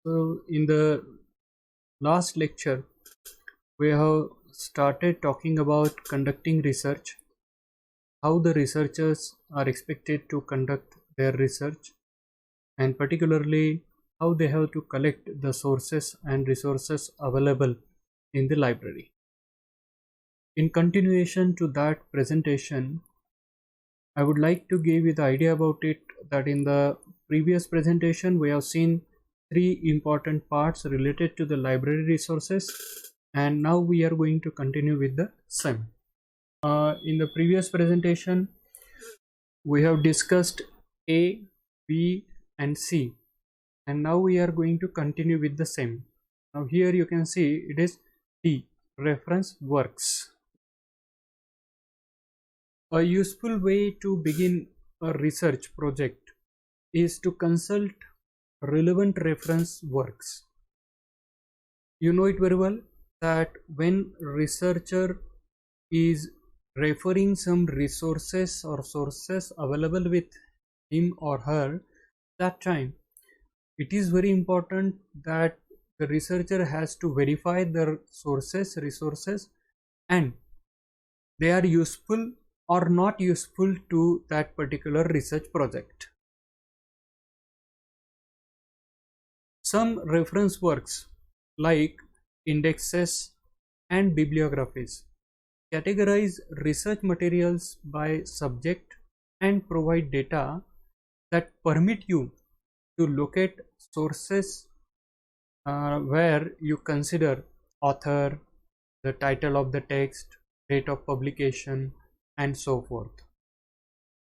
So, in the last lecture, we have started talking about conducting research, how the researchers are expected to conduct their research, and particularly how they have to collect the sources and resources available in the library. In continuation to that presentation, I would like to give you the idea about it that in the previous presentation we have seen three important parts related to the library resources, and now we are going to continue with the same. In the previous presentation we have discussed A, B and C, and now we are going to continue with the same. Now here you can see it is D, reference works. A useful way to begin a research project is to consult relevant reference works. You know it very well that when researcher is referring some resources or sources available with him or her, that time it is very important that the researcher has to verify their sources, resources, and they are useful or not useful to that particular research project. Some reference works like indexes and bibliographies categorize research materials by subject and provide data that permit you to locate sources where you consider author, the title of the text, date of publication, and so forth.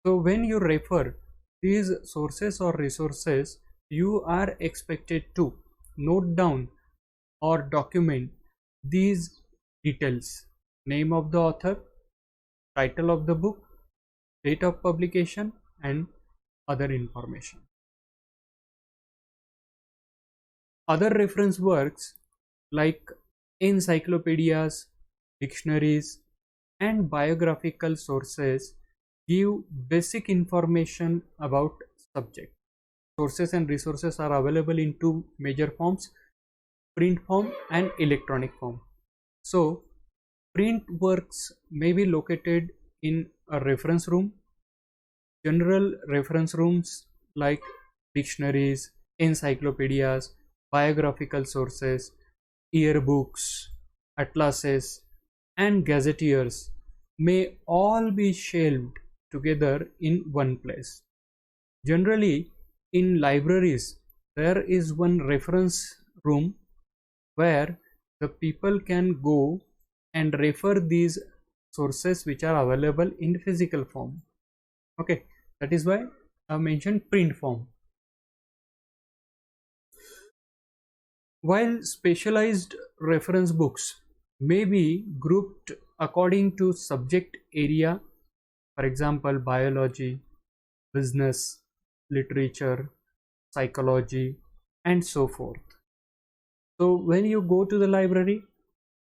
So when you refer these sources or resources, you are expected to note down or document these details: name of the author, title of the book, date of publication, and other information. Other reference works like encyclopedias, dictionaries, and biographical sources give basic information about subject. Sources and resources are available in two major forms: print form and electronic form. So print works may be located in a reference room. General reference rooms like dictionaries, encyclopedias, biographical sources, yearbooks, atlases, and gazetteers may all be shelved together in one place. Generally, in libraries, there is one reference room where the people can go and refer these sources which are available in physical form. Okay, that is why I mentioned print form. While specialized reference books may be grouped according to subject area, for example, biology, business, literature, psychology, and so forth. So when you go to the library,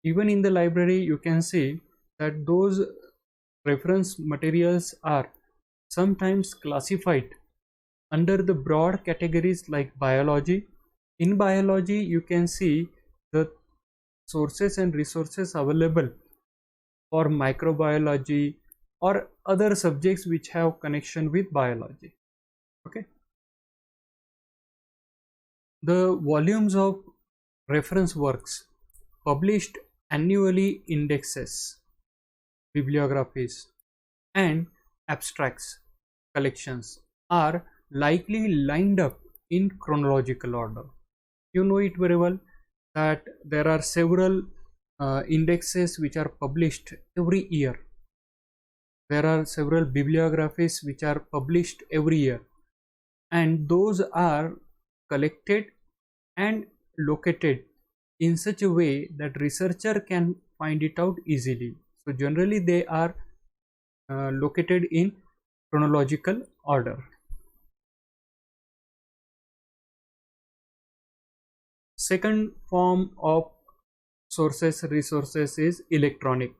even in the library, you can see that those reference materials are sometimes classified under the broad categories like biology. In biology, you can see the sources and resources available for microbiology or other subjects which have connection with biology. Okay, the volumes of reference works published annually, indexes, bibliographies, and abstracts collections are likely lined up in chronological order. You know it very well that there are several indexes which are published every year. There are several bibliographies which are published every year, and those are collected and located in such a way that researcher can find it out easily. So generally they are located in chronological order. Second form of sources resources is electronic.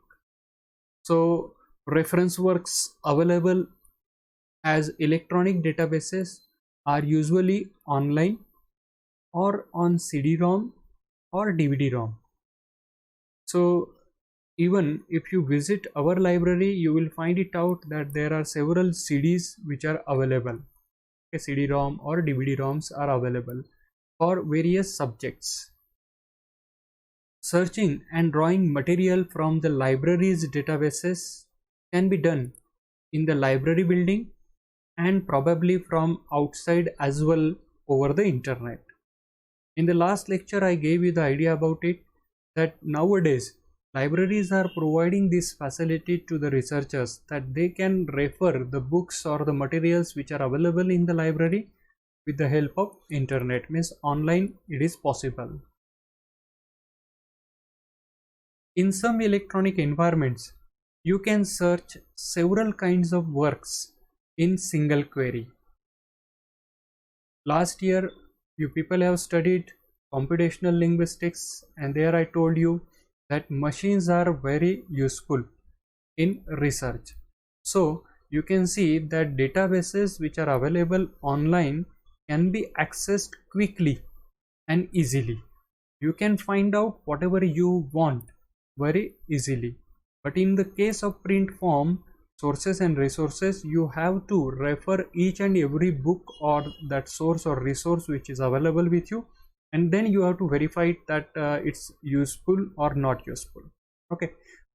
So reference works available as electronic databases are usually online or on CD-ROM or DVD-ROM. So even if you visit our library, you will find it out that there are several CDs which are available. Okay, CD-ROM or DVD-ROMs are available for various subjects. Searching and drawing material from the library's databases can be done in the library building and probably from outside as well over the internet. In the last lecture, I gave you the idea about it, that nowadays libraries are providing this facility to the researchers that they can refer the books or the materials which are available in the library with the help of internet. Means online it is possible. In some electronic environments, you can search several kinds of works in single query. Last year, you people have studied computational linguistics, and there I told you that machines are very useful in research. So you can see that databases which are available online can be accessed quickly and easily. You can find out whatever you want very easily. But in the case of print form, sources and resources, you have to refer each and every book or that source or resource which is available with you, and then you have to verify that it's useful or not useful. Okay,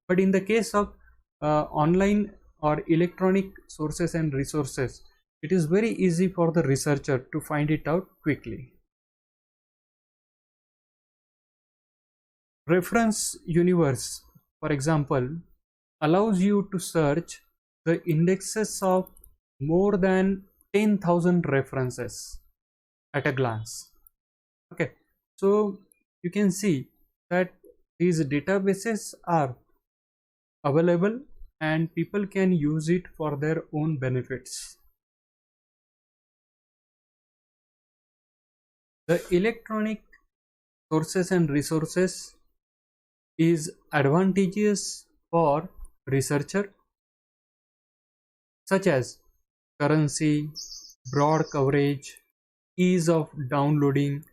but in the case of online or electronic sources and resources, it is very easy for the researcher to find it out quickly. Reference universe, for example, allows you to search the indexes of more than 10,000 references at a glance. Okay, so you can see that these databases are available and people can use it for their own benefits. The electronic sources and resources is advantageous for researcher, such as currency, broad coverage, ease of downloading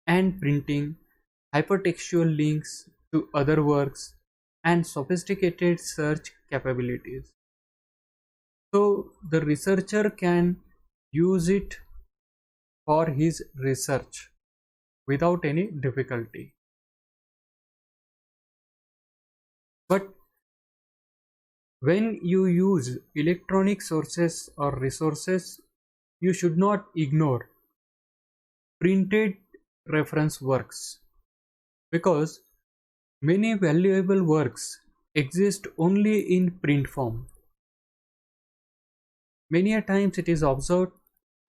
and printing, hypertextual links to other works, and sophisticated search capabilities. So the researcher can use it for his research without any difficulty. But when you use electronic sources or resources, you should not ignore printed reference works, because many valuable works exist only in print form. Many a times it is observed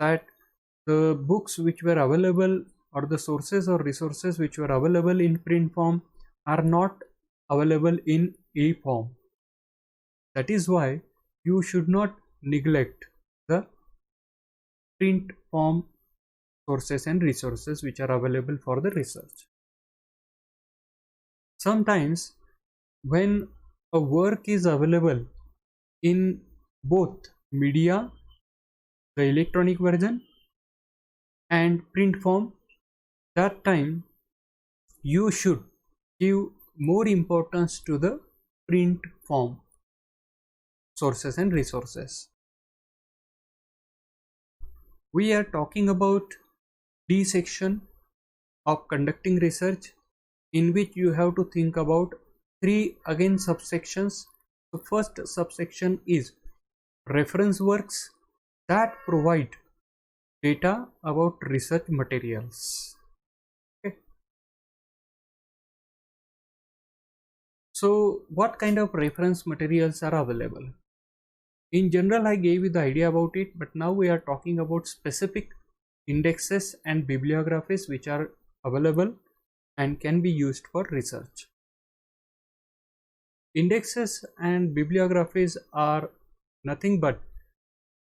that the books which were available or the sources or resources which were available in print form are not available in e-form. That is why you should not neglect the print form sources and resources which are available for the research. Sometimes when a work is available in both media, the electronic version, and print form, that time you should give more importance to the print form sources and resources. We are talking about D section of conducting research, in which you have to think about three again subsections. The first subsection is reference works that provide data about research materials. Okay. So what kind of reference materials are available? In general, I gave you the idea about it, but now we are talking about specific indexes and bibliographies which are available and can be used for research. Indexes and bibliographies are nothing but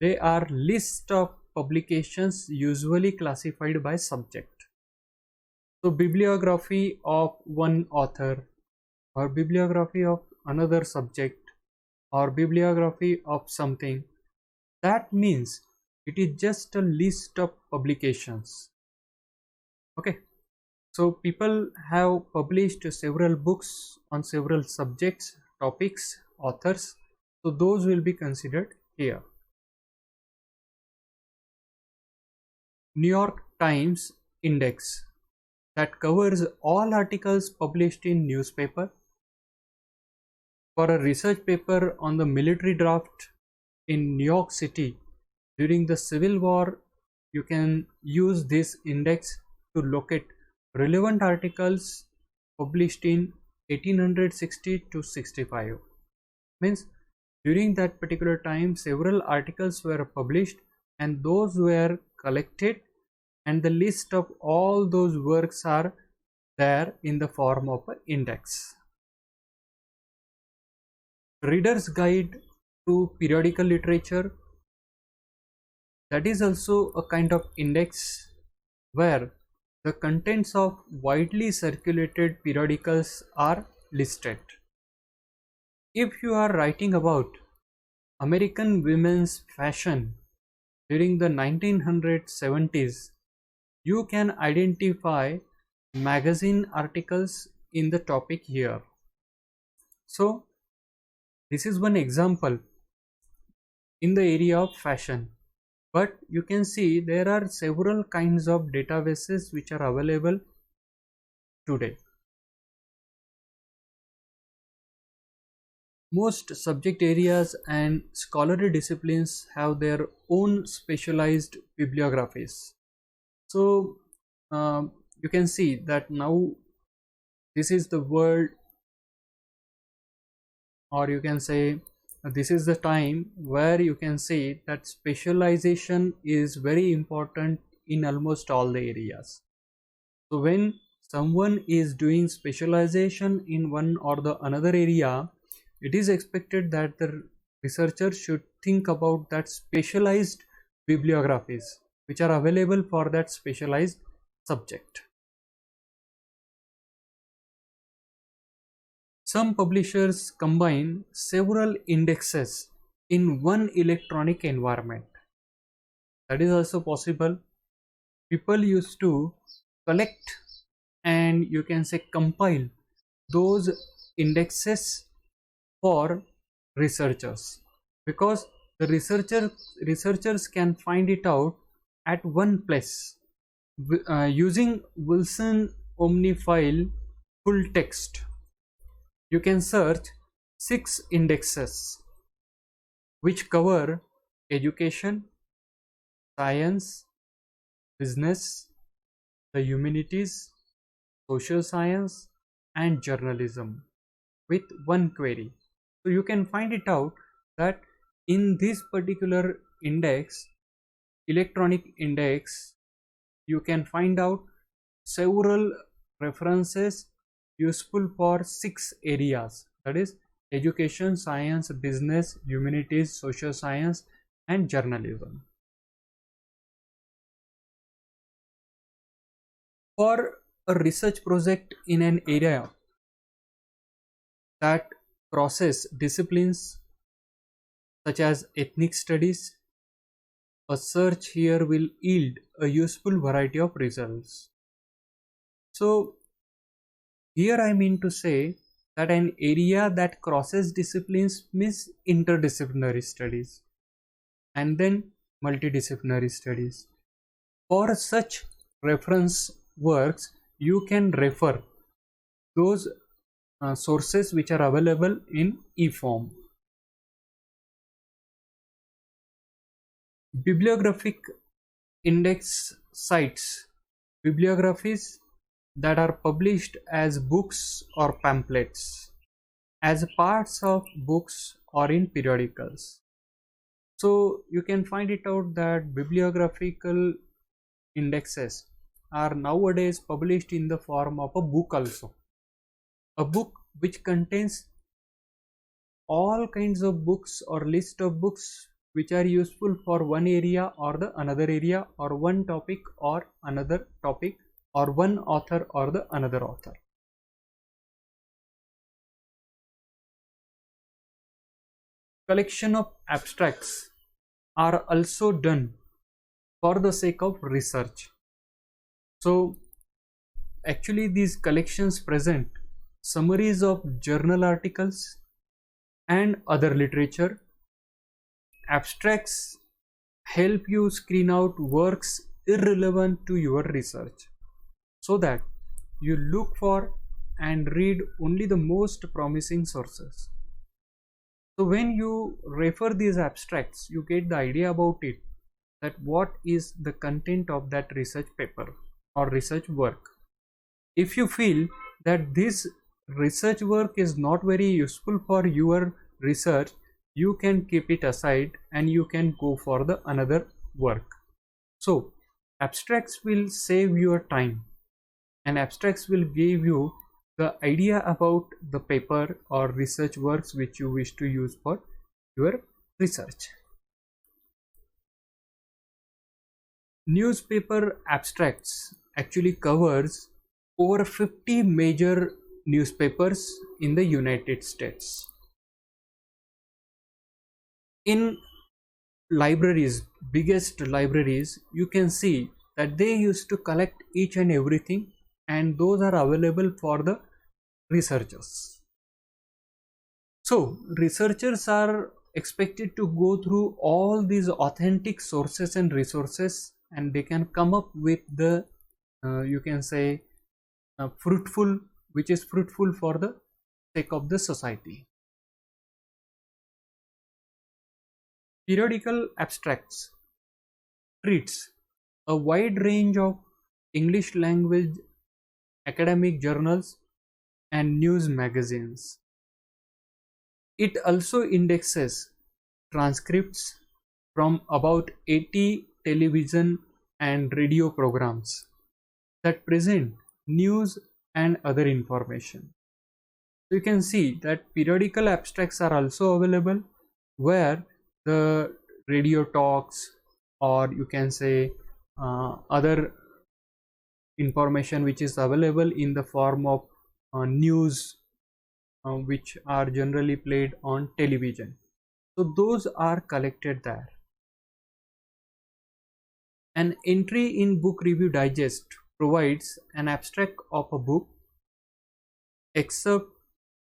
they are list of publications usually classified by subject. So bibliography of one author, or bibliography of another subject, or bibliography of something, that means it is just a list of publications. Okay, so people have published several books on several subjects, topics, authors. So those will be considered here. New York Times Index, that covers all articles published in newspaper. For a research paper on the military draft in New York City during the Civil War, you can use this index to locate relevant articles published in 1860 to 65. Means during that particular time several articles were published and those were collected, and the list of all those works are there in the form of an index. Reader's Guide to Periodical Literature, that is also a kind of index where the contents of widely circulated periodicals are listed. If you are writing about American women's fashion during the 1970s, you can identify magazine articles in the topic here. So this is one example in the area of fashion, but you can see there are several kinds of databases which are available today. Most subject areas and scholarly disciplines have their own specialized bibliographies. So you can see that now this is the world, or you can say this is the time where you can say that specialization is very important in almost all the areas. So when someone is doing specialization in one or the another area, it is expected that the researcher should think about that specialized bibliographies which are available for that specialized subject. Some publishers combine several indexes in one electronic environment. That is also possible. People used to collect and you can say compile those indexes for researchers, because the researchers can find it out at one place using Wilson OmniFile full text. You can search 6 indexes which cover education, science, business, the humanities, social science, and journalism with one query. So you can find it out that in this particular index, electronic index, you can find out several references useful for 6 areas, that is education, science, business, humanities, social science, and journalism. For a research project in an area that crosses disciplines such as ethnic studies, a search here will yield a useful variety of results. So here I mean to say that an area that crosses disciplines means interdisciplinary studies and then multidisciplinary studies. For such reference works, you can refer those sources which are available in e-form. Bibliographic index cites bibliographies that are published as books or pamphlets, as parts of books or in periodicals. So you can find it out that bibliographical indexes are nowadays published in the form of a book also. A book which contains all kinds of books or list of books which are useful for one area or the another area, or one topic or another topic, or one author or the another author. Collection of abstracts are also done for the sake of research. So actually these collections present summaries of journal articles and other literature. Abstracts help you screen out works irrelevant to your research so that you look for and read only the most promising sources. So when you refer these abstracts, you get the idea about it, that what is the content of that research paper or research work. If you feel that this research work is not very useful for your research, you can keep it aside and you can go for the another work. So abstracts will save your time, and abstracts will give you the idea about the paper or research works which you wish to use for your research. Newspaper abstracts actually covers over 50 major newspapers in the United States. In libraries, biggest libraries, you can see that they used to collect each and everything, and those are available for the researchers. So researchers are expected to go through all these authentic sources and resources, and they can come up with the you can say fruitful, which is fruitful for the sake of the society. Periodical abstracts treats a wide range of English language academic journals and news magazines. It also indexes transcripts from about 80 television and radio programs that present news and other information. So you can see that periodical abstracts are also available, where the radio talks, or you can say other information which is available in the form of news, which are generally played on television. So those are collected there. An entry in Book Review Digest provides an abstract of a book, excerpt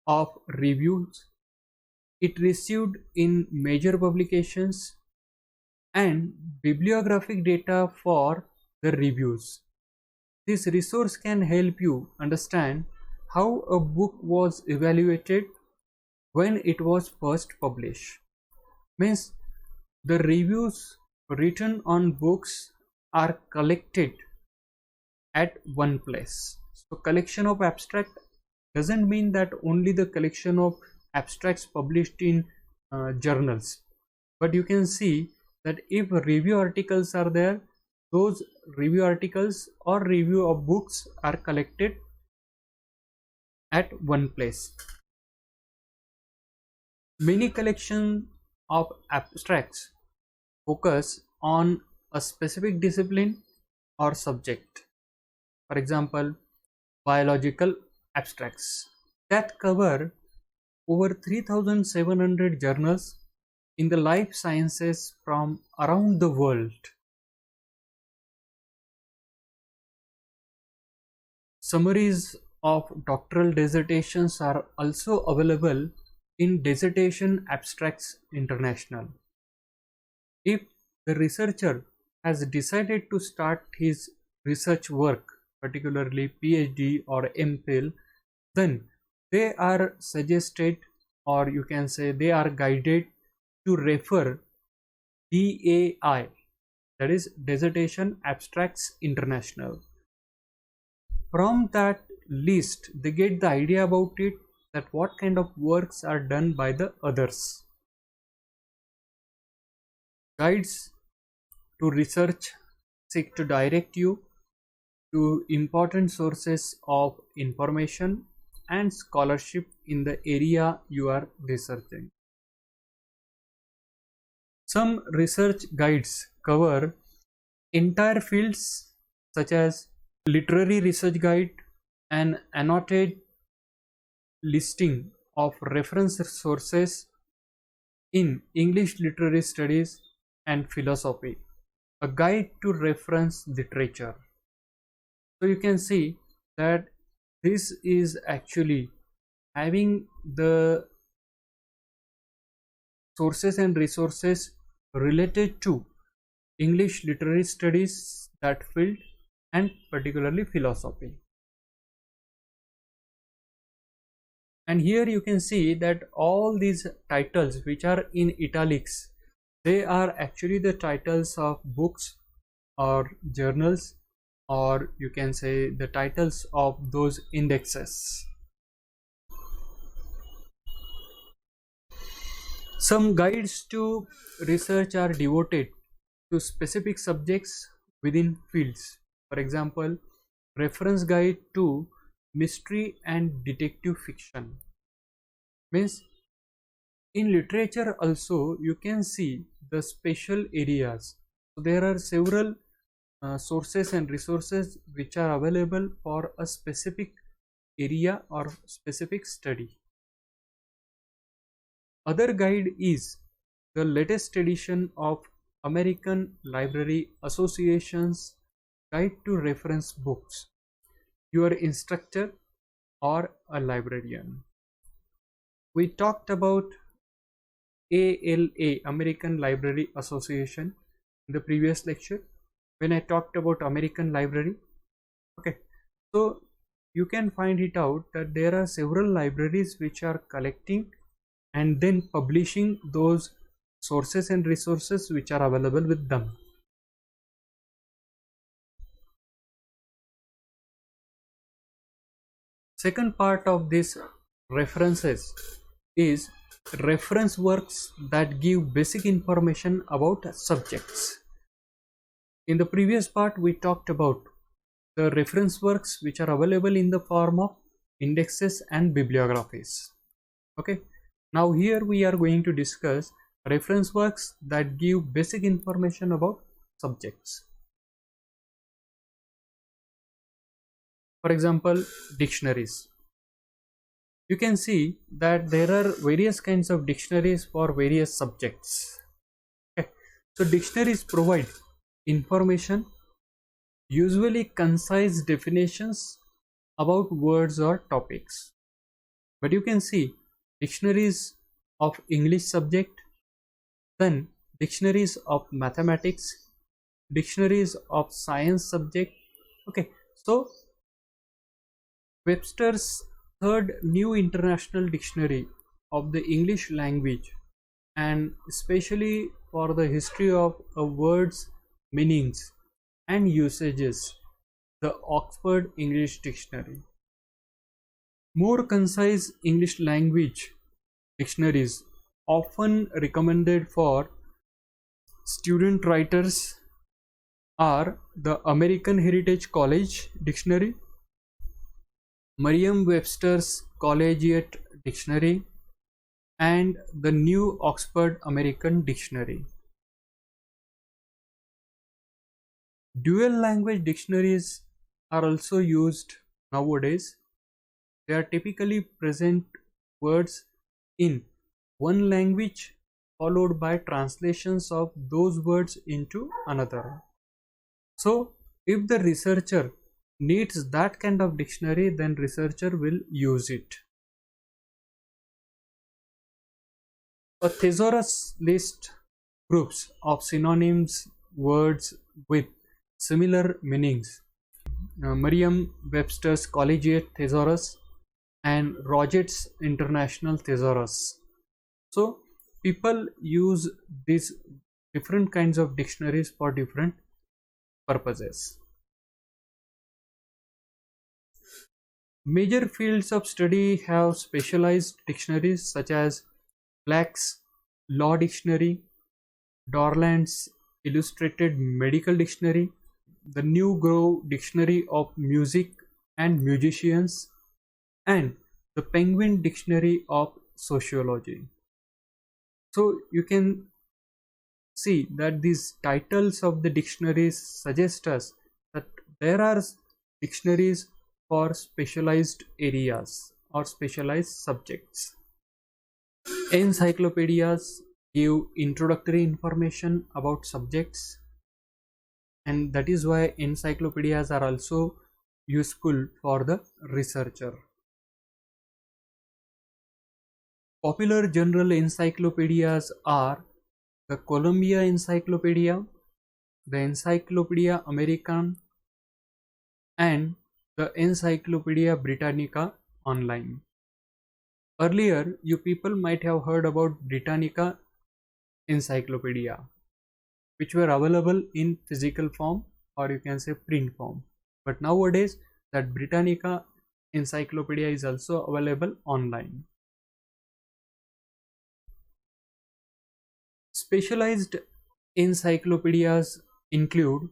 of reviews it received in major publications, and bibliographic data for the reviews. This resource can help you understand how a book was evaluated when it was first published. Means the reviews written on books are collected at one place. So collection of abstract doesn't mean that only the collection of abstracts published in journals, but you can see that if review articles are there, those review articles or review of books are collected at one place. Many collections of abstracts focus on a specific discipline or subject. For example, biological abstracts that cover over 3,700 journals in the life sciences from around the world. Summaries of doctoral dissertations are also available in Dissertation Abstracts International. If the researcher has decided to start his research work, particularly PhD or MPhil, then they are suggested, or you can say they are guided to refer DAI, that is Dissertation Abstracts International. From that list, they get the idea about it, that what kind of works are done by the others. Guides to research seek to direct you to important sources of information and scholarship in the area you are researching. Some research guides cover entire fields, such as literary research guide, an annotated listing of reference sources in English literary studies and philosophy, a guide to reference literature. So you can see that this is actually having the sources and resources related to English literary studies, that field, and particularly philosophy. And here you can see that all these titles which are in italics, they are actually the titles of books or journals, or you can say the titles of those indexes. Some guides to research are devoted to specific subjects within fields. For example, reference guide to mystery and detective fiction. Means in literature also you can see the special areas. So there are several sources and resources which are available for a specific area or specific study. Other guide is the latest edition of American Library Association's Guide to Reference Books. Your instructor or a librarian. We talked about ALA, American Library Association, in the previous lecture when I talked about American Library. Okay, so you can find it out that there are several libraries which are collecting and then publishing those sources and resources which are available with them. Second part of this references is reference works that give basic information about subjects. In the previous part we talked about the reference works which are available in the form of indexes and bibliographies. Okay, now here we are going to discuss reference works that give basic information about subjects. For example, dictionaries. You can see that there are various kinds of dictionaries for various subjects. Okay. So dictionaries provide information, usually concise definitions about words or topics. But you can see dictionaries of English subject, then dictionaries of mathematics, dictionaries of science subject. Okay, so Webster's third New International Dictionary of the English language, and especially for the history of a word's meanings and usages, the Oxford English Dictionary. More concise English language dictionaries, often recommended for student writers, are the American Heritage College Dictionary, Merriam-Webster's Collegiate Dictionary, and the New Oxford American Dictionary. Dual language dictionaries are also used nowadays. They are typically present words in one language followed by translations of those words into another. So if the researcher needs that kind of dictionary, then researcher will use it. A thesaurus lists groups of synonyms words with similar meanings. Merriam-Webster's Collegiate Thesaurus and Roget's International Thesaurus. So people use these different kinds of dictionaries for different purposes. Major fields of study have specialized dictionaries such as Black's Law Dictionary, Dorland's Illustrated Medical Dictionary, the New Grove Dictionary of Music and Musicians, and the Penguin Dictionary of Sociology. So you can see that these titles of the dictionaries suggest us that there are dictionaries for specialized areas or specialized subjects. Encyclopedias give introductory information about subjects, and that is why encyclopedias are also useful for the researcher. Popular general encyclopedias are the Columbia Encyclopedia, the Encyclopedia Americana, and the Encyclopedia Britannica online. Earlier, you people might have heard about Britannica Encyclopedia, which were available in physical form or you can say print form. But nowadays, that Britannica Encyclopedia is also available online. Specialized encyclopedias include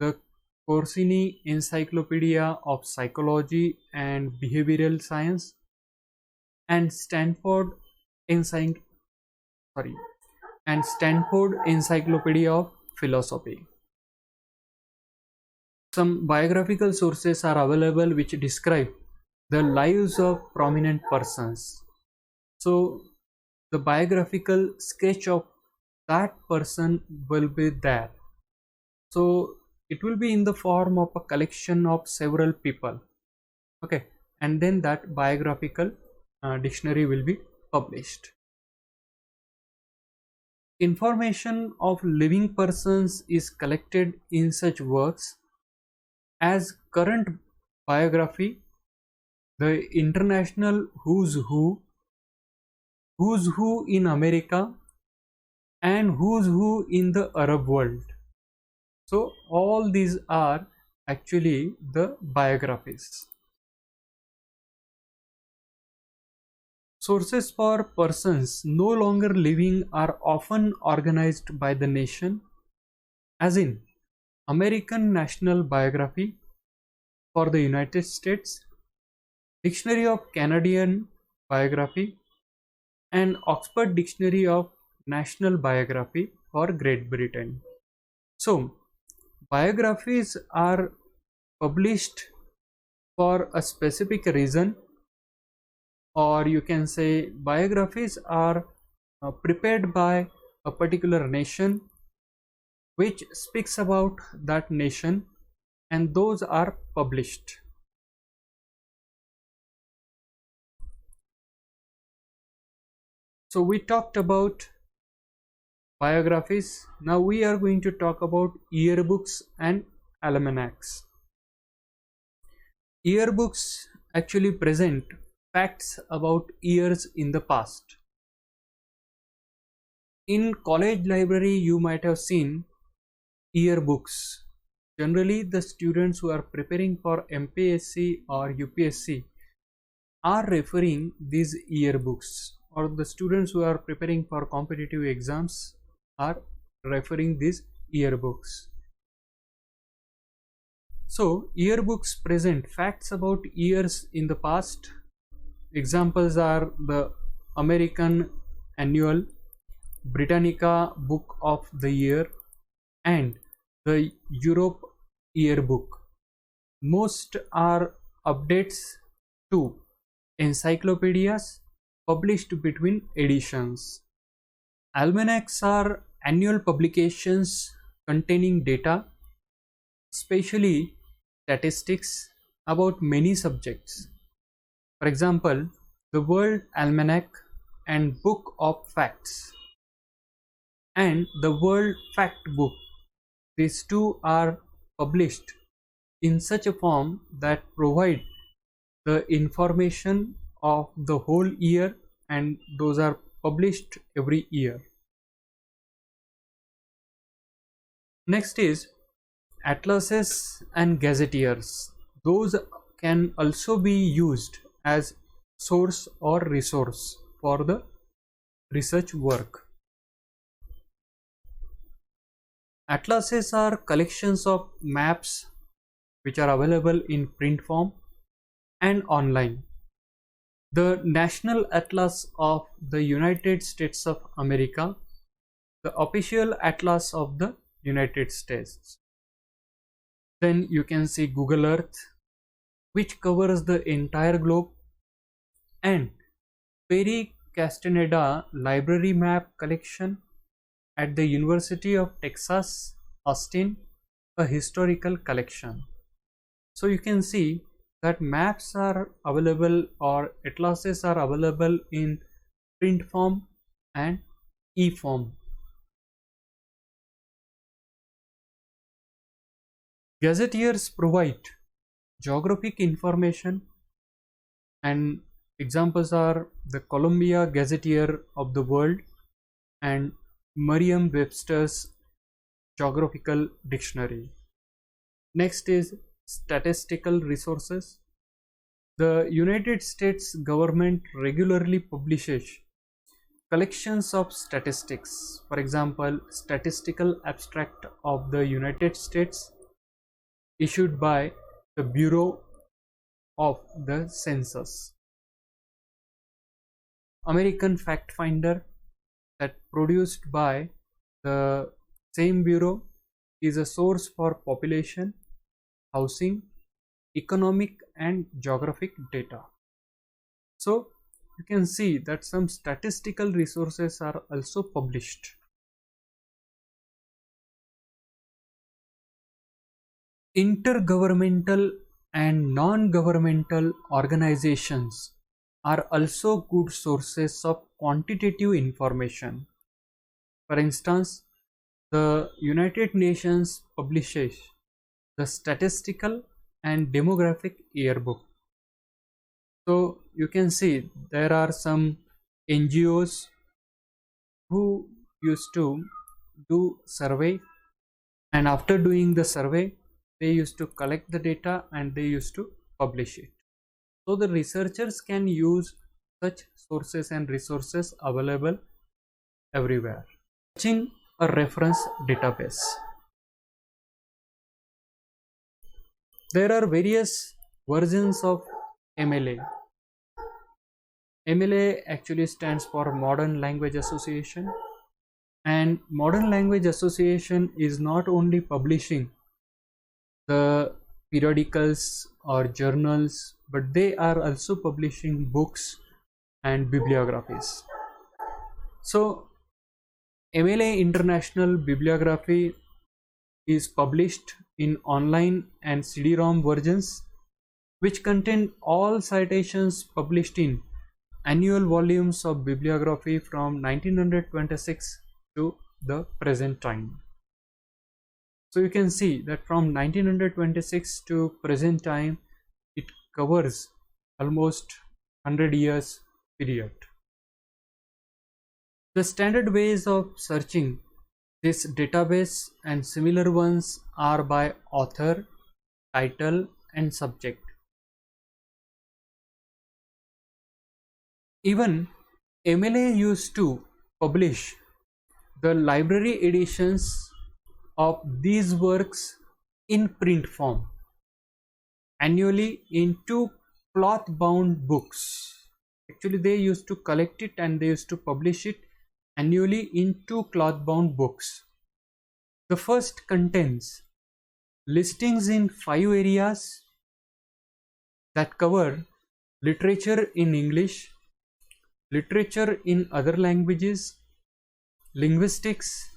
the Corsini Encyclopedia of Psychology and Behavioral Science and Encycl- Stanford Encyclopedia of Philosophy. Some biographical sources are available which describe the lives of prominent persons. So the biographical sketch of that person will be there. So it will be in the form of a collection of several people. Okay, and then that biographical dictionary will be published. Information of living persons is collected in such works as current biography, the international who's who in America, and who's who in the Arab world. So all these are actually the biographies. Sources for persons no longer living are often organized by the nation, as in American National Biography for the United States, Dictionary of Canadian Biography, and Oxford Dictionary of National Biography for Great Britain. So, biographies are published for a specific reason, or you can say biographies are prepared by a particular nation which speaks about that nation, and those are published. So we talked about biographies. Now we are going to talk about yearbooks and almanacs. Yearbooks actually present facts about years in the past. In college library, you might have seen yearbooks. Generally, the students who are preparing for MPSC or UPSC are referring these yearbooks, or the students who are preparing for competitive exams are referring these yearbooks. So, yearbooks present facts about years in the past. Examples are the American Annual, Britannica Book of the Year, and the Europe Yearbook. Most are updates to encyclopedias published between editions. Almanacs are annual publications containing data, especially statistics about many subjects. For example, the World Almanac and Book of Facts and the World Fact Book. These two are published in such a form that provide the information of the whole year, and those are published every year. Next is atlases and gazetteers. Those can also be used as source or resource for the research work. Atlases are collections of maps which are available in print form and online. The National Atlas of the United States of America, the official atlas of the United States. Then you can see Google Earth, which covers the entire globe, and Perry Castaneda Library Map Collection at the University of Texas, Austin, a historical collection. So you can see that maps are available or atlases are available in print form and e-form. Gazetteers provide geographic information, and examples are the Columbia Gazetteer of the World and Merriam-Webster's Geographical Dictionary. Next is statistical resources. The United States government regularly publishes collections of statistics. For example, Statistical Abstract of the United States issued by the Bureau of the Census. American Fact Finder, that produced by the same bureau, is a source for population, housing, economic and geographic data. So you can see that some statistical resources are also published. Intergovernmental and non-governmental organizations are also good sources of quantitative information. For instance, the United Nations publishes the Statistical and Demographic Yearbook. So you can see there are some NGOs who used to do survey, and after doing the survey they used to collect the data and they used to publish it. So the researchers can use such sources and resources available everywhere. Searching a reference database. There are various versions of MLA. MLA actually stands for Modern Language Association, and Modern Language Association is not only publishing the periodicals or journals, but they are also publishing books and bibliographies. So MLA International Bibliography is published in online and CD-ROM versions, which contain all citations published in annual volumes of bibliography from 1926 to the present time. So you can see that from 1926 to present time, it covers almost 100 years period. The standard ways of searching this database and similar ones are by author, title and subject. Even MLA used to publish the library editions of these works in print form annually in 2 cloth bound books. Actually they used to collect it and they used to publish it annually in 2 cloth bound books. The first contains listings in 5 areas that cover literature in English, literature in other languages, linguistics,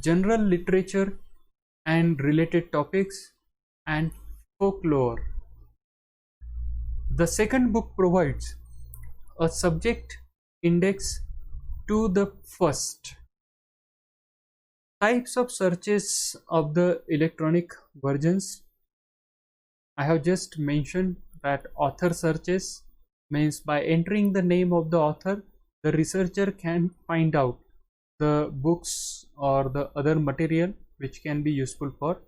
general literature and related topics, and folklore. The second book provides a subject index to the first. Types of searches of the electronic versions. I have just mentioned that author searches means by entering the name of the author, the researcher can find out the books or the other material which can be useful for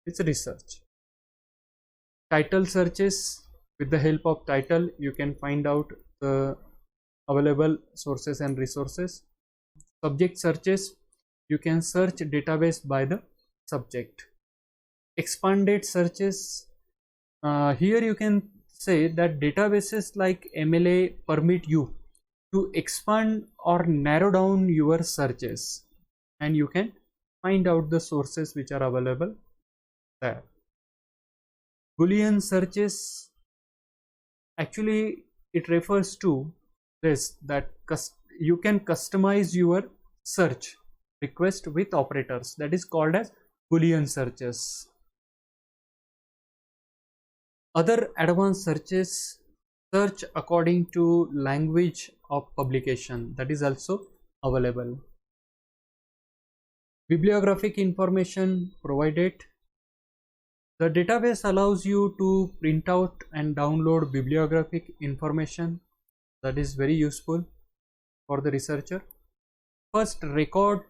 its research. Title searches, with the help of title you can find out the available sources and resources. Subject searches, you can search database by the subject. Expanded searches, here you can say that databases like MLA permit you to expand or narrow down your searches and you can find out the sources which are available there. Boolean searches, actually it refers to this, that you can customize your search request with operators, that is called as Boolean searches. Other advanced searches search according to language of publication, that is also available. Bibliographic information provided. The database allows you to print out and download bibliographic information, that is very useful for the researcher. First record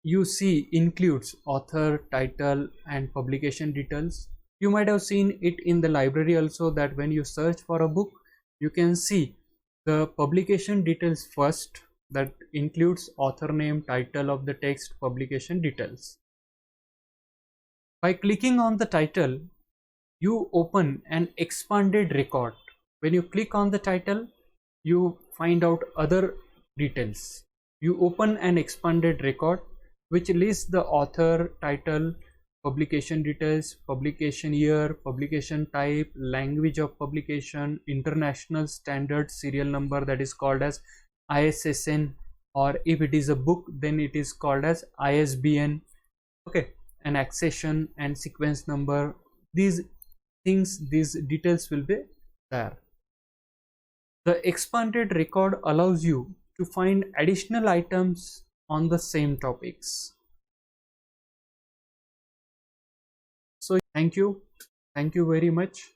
you see includes author, title and publication details. You might have seen it in the library also, that when you search for a book you can see the publication details first, that includes author name, title of the text, publication details. By clicking on the title you open an expanded record. When you click on the title you find out other details. You open an expanded record which lists the author, title, publication details, publication year, publication type, language of publication, international standard serial number, that is called as ISSN, or if it is a book then it is called as ISBN. Okay, an accession and sequence number, these things, these details will be there. The expanded record allows you to find additional items on the same topics. So thank you very much.